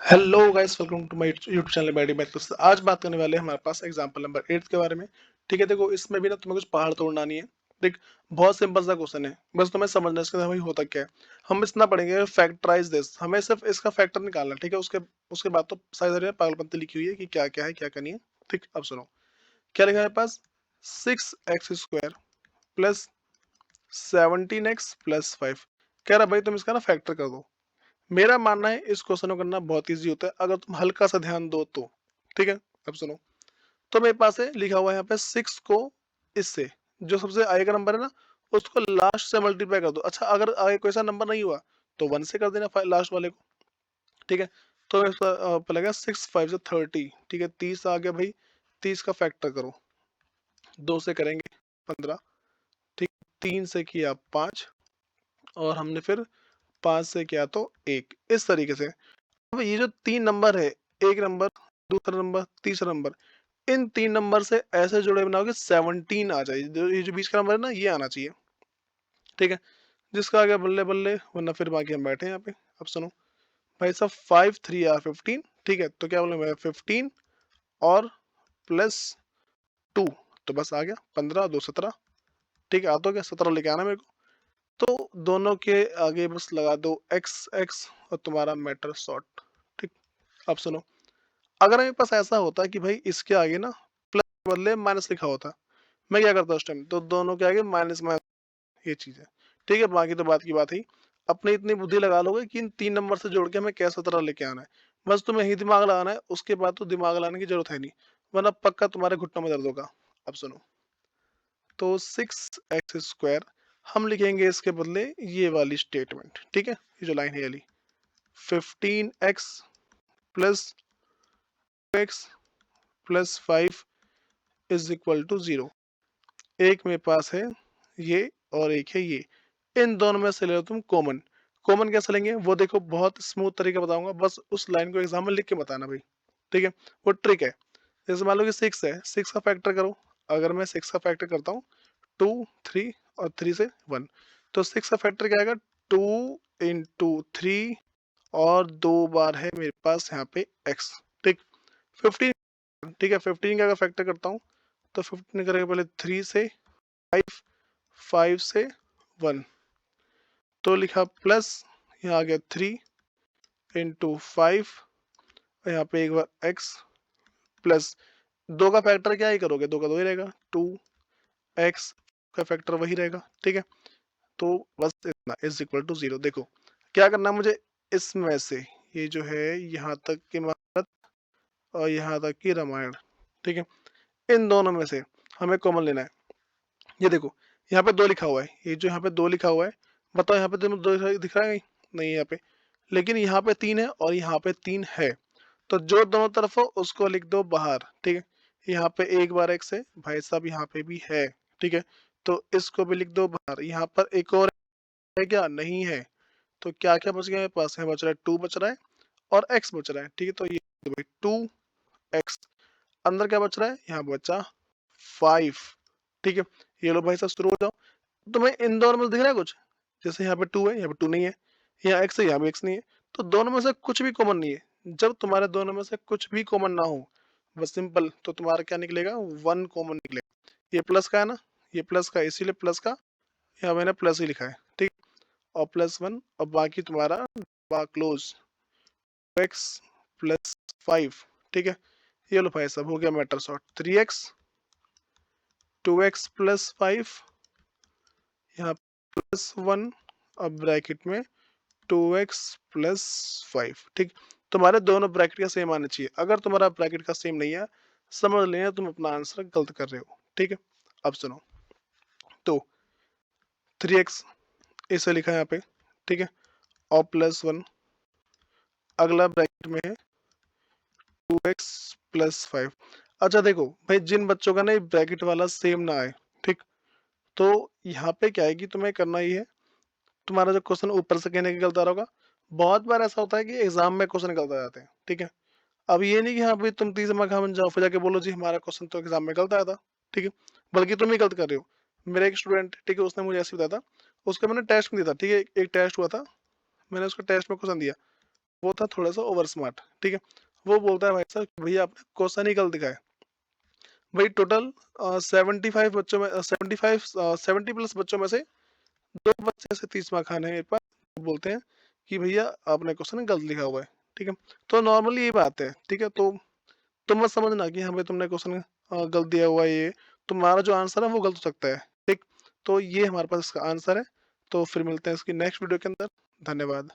Hello guys, welcome to my YouTube channel Baddy Maths. आज बात करने वाले हैं हमारे पास एग्जांपल नंबर 8 के बारे में। ठीक है, देखो इसमें भी ना तुम्हें कुछ पहाड़ तोड़ना नहीं है। देख, बहुत सिंपल सा क्वेश्चन है, बस तुम्हें समझना है इसके अंदर भाई होता क्या है। हम इतना पढ़ेंगे, फैक्टराइज दिस, हमें सिर्फ इसका फैक्टर निकालना है। ठीक है, उसके उसके बाद तो सारी सारी पागलपंती लिखी हुई है कि क्या क्या है क्या क्या नहीं है। ठीक, अब सुनो क्या लिखा है मेरे पास। 6x² प्लस 17x+5 कह रहा भाई तुम इसका ना फैक्टर कर दो। मेरा मानना है इस क्वेश्चन को करना बहुत इजी होता है अगर तुम हल्का सा ध्यान दो तो। ठीक है, अब सुनो। तो मेरे पास है लिखा हुआ है यहाँ पे 6 को इससे, जो सबसे आगे का नंबर है ना, उसको लास्ट से मल्टीप्लाई कर दो। अच्छा, अगर आगे कोई सा नंबर नहीं हुआ तो 1 से कर देना लास्ट वाले को। ठीक है, तो लगेगा 6×5 = 30। ठीक है, 30 आ गया भाई। 30 का फैक्टर करो, 2 से करेंगे 15। ठीक, 3 से किया 5, और हमने फिर 5 से किया तो 1। इस तरीके से अब ये जो 3 नंबर है, एक नंबर, दूसरा नंबर, तीसरा नंबर, इन 3 नंबर से ऐसे जुड़े बनाओगे 17 आ जाए। ये जो बीच का नंबर है ना, ये आना चाहिए। ठीक है, जिसका आगे बल्ले बल्ले, वरना फिर बाकी हम बैठे हैं यहाँ पे। अब सुनो भाई साहब, 5×3 = 15। ठीक है, तो क्या बोले मैं 15 और +2, तो बस आ गया 15 2 17। ठीक है, आ तो गया 17 लेके आना मेरे को। तो दोनों के आगे बस लगा दो एक्स एक्स और तुम्हारा मैटर सॉर्ट। ठीक, अब सुनो, अगर मेरे पास ऐसा होता कि भाई इसके आगे ना प्लस के बदले माइनस लिखा होता, मैं क्या करता उस टाइम, तो दोनों के आगे माइनस माइनस, ये चीज है। ठीक है, बाकी तो बात की बात ही। अपनी इतनी बुद्धि लगा लोगे कि इन 3 नंबर से जोड़ के हमें कैसा तरह लेके आना है। बस तुम्हें ही दिमाग लगाना है, उसके बाद तो दिमाग लगाने की जरूरत है नहीं, वरना पक्का तुम्हारे घुटनों में दर्द होगा। अब सुनो, तो 6x², हम लिखेंगे इसके बदले ये वाली स्टेटमेंट। ठीक है, ये जो लाइन है ये वाली, 15x+2x+5 = 0। एक मेरे पास है ये, और एक है ये। इन दोनों में से ले लो तुम कॉमन। कॉमन कैसे लेंगे वो देखो, बहुत स्मूथ तरीका बताऊंगा, बस उस लाइन को एग्जाम में लिख के बताना भाई। ठीक है, वो ट्रिक है। जैसे मान लो कि 6 है, 6 का फैक्टर करो। अगर मैं 6 का फैक्टर करता हूँ, 2 3 और 3 से 1, तो 6 का फैक्टर क्या आएगा, 2 × 3, और 2 बार है मेरे पास यहाँ पे x। ठीक, 15। ठीक है, 15 का अगर फैक्टर करता हूँ, तो 15 करेगा पहले 3 से 5, 5 से 1, तो लिखा प्लस, यहाँ आ गया 3×5, और यहाँ पे एक बार x, प्लस 2 का फैक्टर क्या ही करोगे, 2 का 2 ही रहेगा, 2x का फैक्टर वही रहेगा। ठीक है, तो बस इतना =0। देखो क्या करना है मुझे, इसमें से ये जो है यहाँ तक की महाभारत और यहाँ तक की रामायण, ठीक है, इन दोनों में से हमें कॉमन लेना है। ये देखो, यहाँ पे 2 लिखा हुआ है, ये जो यहाँ पे 2 लिखा हुआ है, बताओ यहाँ पे तुम्हें 2 दिख रहा है नहीं यहाँ पे, लेकिन यहाँ पे 3 है और यहाँ पे 3 है, तो जो दोनों तरफ हो उसको लिख दो बाहर। ठीक है, यहाँ पे एक बार x है भाई साहब, यहाँ पे भी है। ठीक है, तो इसको भी लिख दो बाहर। यहाँ पर एक और है क्या, नहीं है, तो क्या क्या बच गया मेरे पास, है बच रहा है 2 बच रहा है और x बच रहा है। ठीक है, तो ये 2x, अंदर क्या बच रहा है, यहाँ बचा 5। ठीक है, ये लो भाई साहब शुरू हो जाओ। तुम्हें इन दोनों में दिख रहा है कुछ, जैसे यहाँ पे 2 है, यहाँ पे 2 नहीं है, यहाँ x है, यहाँ पे x नहीं है, तो दोनों में से कुछ भी कॉमन नहीं है। जब तुम्हारे दोनों में से कुछ भी कॉमन ना हो, बस सिंपल, तो तुम्हारा क्या निकलेगा, 1 कॉमन निकलेगा। ये प्लस का है ना, ये प्लस का, इसीलिए प्लस का यहाँ मैंने प्लस ही लिखा है। ठीक, और +1, और बाकी तुम्हारा क्लोज x+5। ठीक है, ये लो भाई साहब, हो गया मैटर सॉर्ट। 3x, 2x+5, यहाँ +1, और ब्रैकेट में 2x+5। ठीक, तुम्हारे दोनों ब्रैकेट का सेम आना चाहिए। अगर तुम्हारा ब्रैकेट का सेम नहीं है, समझ लेना तुम अपना आंसर गलत कर रहे हो। ठीक है, अब सुनो, तो 3x इसे लिखा है यहाँ पे। ठीक है, और +1, अगला ब्रैकेट में है 2x+5। अच्छा देखो भाई, जिन बच्चों का ना ब्रैकेट वाला सेम ना आए, ठीक, तो यहाँ पे क्या है कि तुम्हें करना ही है, तुम्हारा जो क्वेश्चन ऊपर से कहने का गलत आ रहा होगा। बहुत बार ऐसा होता है कि एग्जाम में क्वेश्चन गलत आ जाते हैं। ठीक है, अब ये नहीं कि हाँ भाई तुम 30 बन जाओ फिर जाके बोलो जी हमारा क्वेश्चन तो एग्जाम में गलत आया था। ठीक है, बल्कि तुम ही गलत कर रहे हो। मेरा एक स्टूडेंट, ठीक है, उसने मुझे ऐसे बताया था, उसका मैंने टेस्ट में दिया था। ठीक है, एक टेस्ट हुआ था, मैंने उसको टेस्ट में क्वेश्चन दिया, वो था थोड़ा सा ओवर स्मार्ट, ठीक है। वो बोलता है भाई साहब कि भैया आपने क्वेश्चन ही गलत दिखाया। भाई टोटल 75 बच्चों में 70 प्लस बच्चों में से 2 बच्चे से 30 मार्क आने हैं मेरे पास। वो बोलते हैं कि भैया आपने क्वेश्चन गलत लिखा हुआ है, ठीक है। तो नॉर्मली ये बात है, ठीक है। तो तुम मत समझना कि हाँ भाई तुमने क्वेश्चन गलत दिया हुआ है, ये तुम्हारा जो आंसर है वो गलत हो सकता है, ठीक। तो ये हमारे पास इसका आंसर है। तो फिर मिलते हैं इसकी नेक्स्ट वीडियो के अंदर। धन्यवाद।